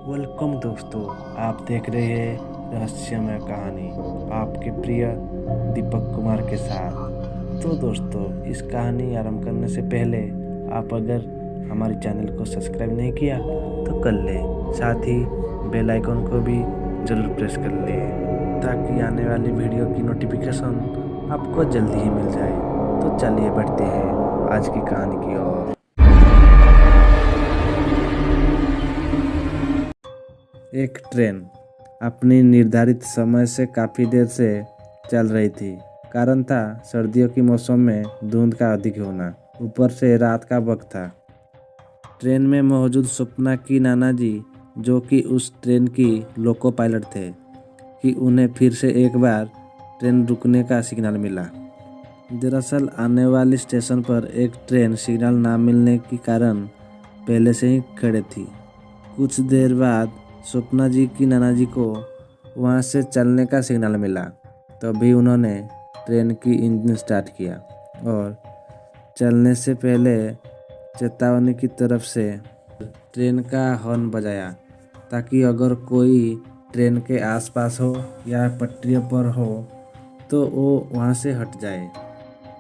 Welcome दोस्तों, आप देख रहे हैं रहस्यमय कहानी आपके प्रिय दीपक कुमार के साथ। तो दोस्तों, इस कहानी आरंभ करने से पहले आप अगर हमारे चैनल को सब्सक्राइब नहीं किया तो कर ले, साथ ही बेल आइकन को भी ज़रूर प्रेस कर ले ताकि आने वाली वीडियो की नोटिफिकेशन आपको जल्दी ही मिल जाए। तो चलिए बढ़ते हैं आज की कहानी की ओर। एक ट्रेन अपनी निर्धारित समय से काफ़ी देर से चल रही थी। कारण था सर्दियों की मौसम में धुंध का अधिक होना, ऊपर से रात का वक्त था। ट्रेन में मौजूद स्वप्ना की नाना जी, जो कि उस ट्रेन की लोको पायलट थे, कि उन्हें फिर से एक बार ट्रेन रुकने का सिग्नल मिला। दरअसल आने वाली स्टेशन पर एक ट्रेन सिग्नल ना मिलने के कारण पहले से ही खड़े थी। कुछ देर बाद स्वप्ना जी की नाना जी को वहां से चलने का सिग्नल मिला। तभी उन्होंने ट्रेन की इंजन स्टार्ट किया और चलने से पहले चेतावनी की तरफ से ट्रेन का हॉर्न बजाया, ताकि अगर कोई ट्रेन के आसपास हो या पटरियों पर हो तो वो वहां से हट जाए।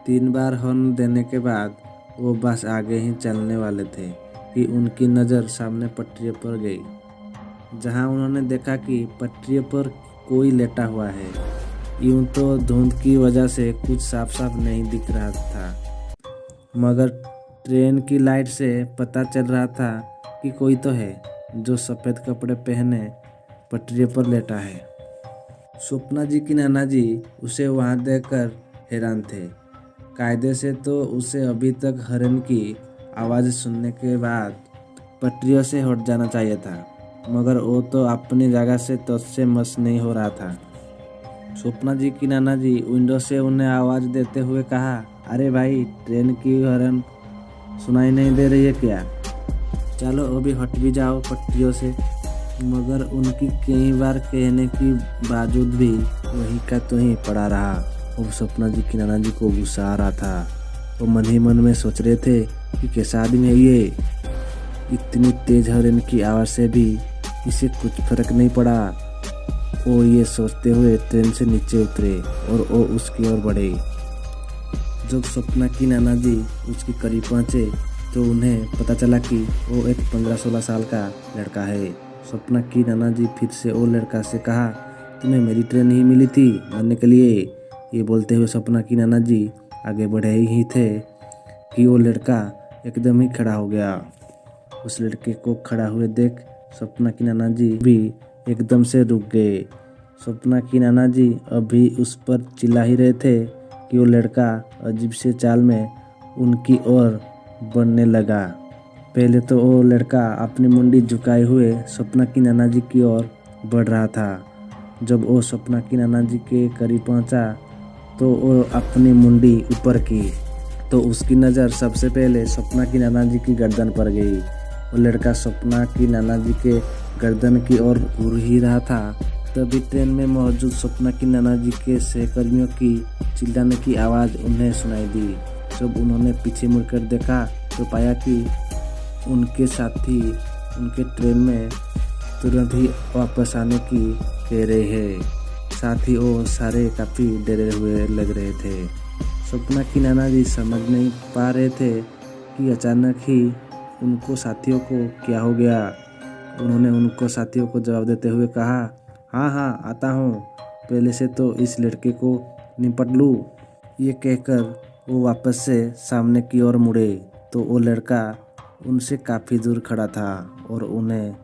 3 बार हॉर्न देने के बाद वो बस आगे ही चलने वाले थे कि उनकी नज़र सामने पटरियों पर गई, जहां उन्होंने देखा कि पटरियों पर कोई लेटा हुआ है। यूं तो धुंध की वजह से कुछ साफ साफ नहीं दिख रहा था, मगर ट्रेन की लाइट से पता चल रहा था कि कोई तो है जो सफ़ेद कपड़े पहने पटरियों पर लेटा है। स्वप्ना जी की नाना जी उसे वहां देखकर हैरान थे। कायदे से तो उसे अभी तक हॉर्न की आवाज़ सुनने के बाद पटरियों से हट जाना चाहिए था, मगर वो तो अपनी जगह से तस्से मस नहीं हो रहा था। स्वप्ना जी की नाना जी विंडो से उन्हें आवाज़ देते हुए कहा, अरे भाई, ट्रेन की हॉर्न सुनाई नहीं दे रही है क्या? चलो अभी हट भी जाओ पटरियों से। मगर उनकी कई बार कहने के बावजूद भी वही का तो ही पड़ा रहा। और स्वप्ना जी की नाना जी को गुस्सा आ रहा था। वो मन ही मन में सोच रहे थे कि कैसा आदमी है ये, इतनी तेज हॉर्न की आवाज़ से भी इसे कुछ फर्क नहीं पड़ा। वो ये सोचते हुए ट्रेन से नीचे उतरे और वो उसकी ओर बढ़े। जब स्वप्ना की नाना जी उसके करीब पहुंचे तो उन्हें पता चला कि वो एक 15-16 साल का लड़का है। स्वप्ना की नाना जी फिर से वो लड़का से कहा, तुम्हें मेरी ट्रेन ही मिली थी मरने के लिए। ये बोलते हुए स्वप्ना की नाना जी आगे बढ़े ही थे कि वो लड़का एकदम ही खड़ा हो गया। उस लड़के को खड़ा हुए देख स्वप्ना की नाना जी भी एकदम से रुक गए। स्वप्ना की नाना जी अभी उस पर चिल्ला ही रहे थे कि वो लड़का अजीब से चाल में उनकी ओर बढ़ने लगा। पहले तो वो लड़का अपनी मुंडी झुकाए हुए स्वप्ना की नाना जी की ओर बढ़ रहा था। जब वो स्वप्ना की नाना जी के करीब पहुंचा तो वो अपनी मुंडी ऊपर की तो उसकी नज़र सबसे पहले स्वप्ना की नाना जी की गर्दन पर गई। वो लड़का स्वप्ना की नाना जी के गर्दन की ओर घूर ही रहा था। तभी ट्रेन में मौजूद स्वप्ना की नाना जी के सहकर्मियों की चिल्लाने की आवाज़ उन्हें सुनाई दी। जब उन्होंने पीछे मुड़कर देखा तो पाया कि उनके साथी उनके ट्रेन में तुरंत ही वापस आने की कह रहे हैं। साथ ही वो सारे काफ़ी डरे हुए लग रहे थे। स्वप्ना की नाना जी समझ नहीं पा रहे थे कि अचानक ही उनको साथियों को क्या हो गया। उन्होंने उनको साथियों को जवाब देते हुए कहा, हाँ हाँ आता हूँ, पहले से तो इस लड़के को निपट लूँ। ये कहकर वो वापस से सामने की ओर मुड़े तो वो लड़का उनसे काफ़ी दूर खड़ा था और उन्हें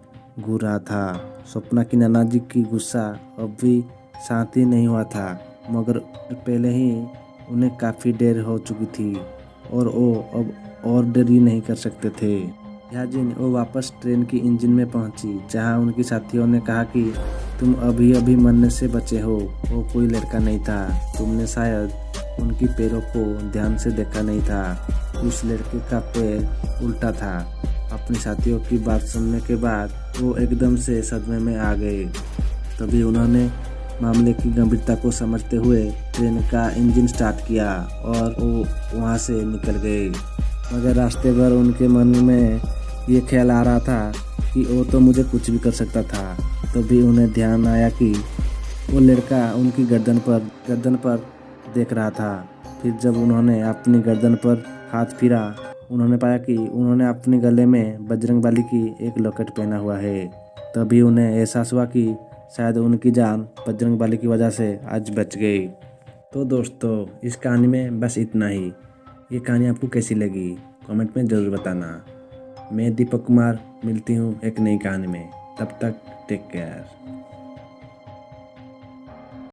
घूर रहा था। स्वप्ना की नाना जी की गुस्सा अब भी शांत ही नहीं हुआ था, मगर पहले ही उन्हें काफ़ी देर हो चुकी थी और वो अब और देरी नहीं कर सकते थे। यह दिन वो वापस ट्रेन की इंजन में पहुंची, जहां उनके साथियों ने कहा कि तुम अभी अभी मरने से बचे हो। वो कोई लड़का नहीं था, तुमने शायद उनकी पैरों को ध्यान से देखा नहीं था। उस लड़के का पैर उल्टा था। अपने साथियों की बात सुनने के बाद वो एकदम से सदमे में आ गए। तभी उन्होंने मामले की गंभीरता को समझते हुए ट्रेन का इंजन स्टार्ट किया और वो वहाँ से निकल गए। मगर रास्ते भर उनके मन में ये ख्याल आ रहा था कि वो तो मुझे कुछ भी कर सकता था। तो भी उन्हें ध्यान आया कि वो लड़का उनकी गर्दन पर देख रहा था। फिर जब उन्होंने अपनी गर्दन पर हाथ फिरा, उन्होंने पाया कि उन्होंने अपने गले में बजरंगबली की एक लॉकेट पहना हुआ है। तभी उन्हें एहसास हुआ कि शायद उनकी जान बजरंगबली की वजह से आज बच गई। तो दोस्तों, इस कहानी में बस इतना ही। ये कहानी आपको कैसी लगी कमेंट में ज़रूर बताना। मैं दीपक कुमार मिलती हूँ एक नई कहानी में। तब तक टेक केयर।